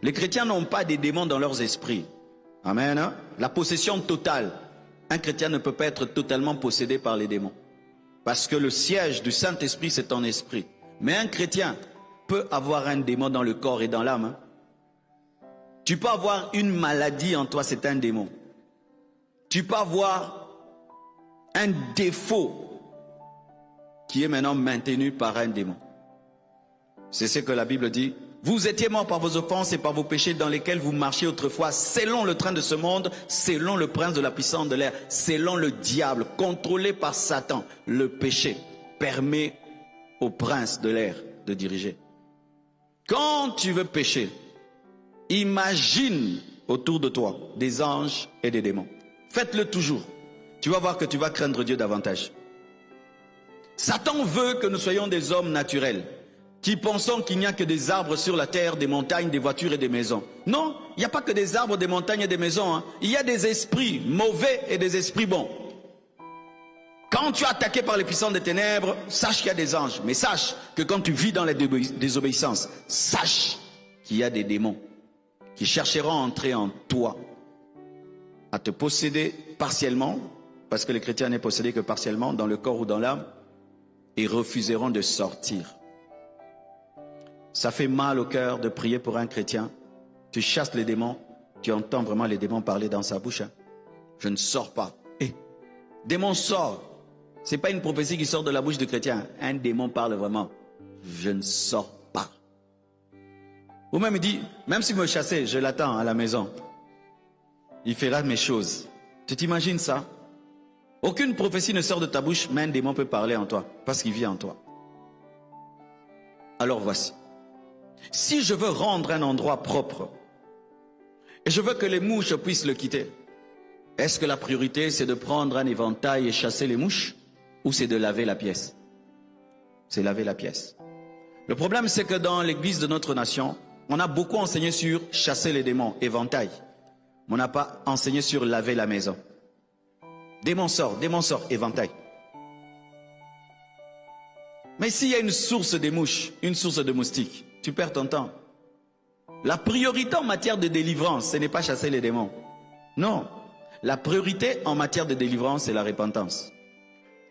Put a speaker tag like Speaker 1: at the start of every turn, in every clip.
Speaker 1: Les chrétiens n'ont pas des démons dans leurs esprits. Amen. Hein? La possession totale. Un chrétien ne peut pas être totalement possédé par les démons. Parce que le siège du Saint-Esprit, c'est ton esprit. Mais un chrétien peut avoir un démon dans le corps et dans l'âme. Hein? Tu peux avoir une maladie en toi, c'est un démon. Tu peux avoir un défaut qui est maintenant maintenu par un démon. C'est ce que la Bible dit. Vous étiez morts par vos offenses et par vos péchés dans lesquels vous marchiez autrefois, selon le train de ce monde, selon le prince de la puissance de l'air, selon le diable, contrôlé par Satan. Le péché permet au prince de l'air de diriger. Quand tu veux pécher, imagine autour de toi des anges et des démons. Faites-le toujours. Tu vas voir que tu vas craindre Dieu davantage. Satan veut que nous soyons des hommes naturels, qui pensons qu'il n'y a que des arbres sur la terre, des montagnes, des voitures et des maisons. Non, il n'y a pas que des arbres, des montagnes et des maisons. Hein. Il y a des esprits mauvais et des esprits bons. Quand tu es attaqué par les puissants des ténèbres, sache qu'il y a des anges. Mais sache que quand tu vis dans la désobéissance, sache qu'il y a des démons qui chercheront à entrer en toi, à te posséder partiellement, parce que les chrétiens n'est possédé que partiellement, dans le corps ou dans l'âme, et refuseront de sortir. Ça fait mal au cœur de prier pour un chrétien. Tu chasses les démons, tu entends vraiment les démons parler dans sa bouche. Hein. Je ne sors pas. Démon sort. Ce n'est pas une prophétie qui sort de la bouche du chrétien. Un démon parle vraiment. Je ne sors pas. Ou même il dit, même si vous me chassez, je l'attends à la maison. Il fera mes choses. Tu t'imagines ça? Aucune prophétie ne sort de ta bouche, mais un démon peut parler en toi, parce qu'il vit en toi. Alors voici. Si je veux rendre un endroit propre, et je veux que les mouches puissent le quitter, est-ce que la priorité c'est de prendre un éventail et chasser les mouches, ou c'est de laver la pièce? C'est laver la pièce. Le problème c'est que dans l'église de notre nation, on a beaucoup enseigné sur chasser les démons, éventail. Mais on n'a pas enseigné sur laver la maison. Démon sort, éventail. Mais s'il y a une source de mouches, une source de moustiques, tu perds ton temps. La priorité en matière de délivrance, ce n'est pas chasser les démons. Non. La priorité en matière de délivrance, c'est la repentance.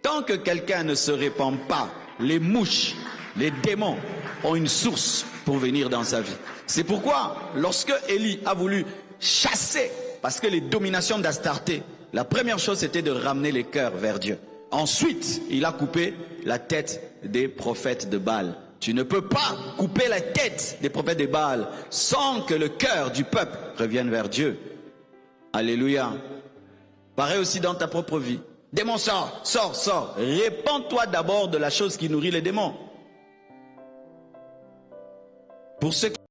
Speaker 1: Tant que quelqu'un ne se répand pas, les mouches, les démons ont une source pour venir dans sa vie. C'est pourquoi, lorsque Élie a voulu chasser, parce que les dominations d'Astarté, la première chose c'était de ramener les cœurs vers Dieu. Ensuite, il a coupé la tête des prophètes de Baal. Tu ne peux pas couper la tête des prophètes de Baal sans que le cœur du peuple revienne vers Dieu. Alléluia. Pareil aussi dans ta propre vie. Démon, sors. Répands-toi d'abord de la chose qui nourrit les démons. Pour ceux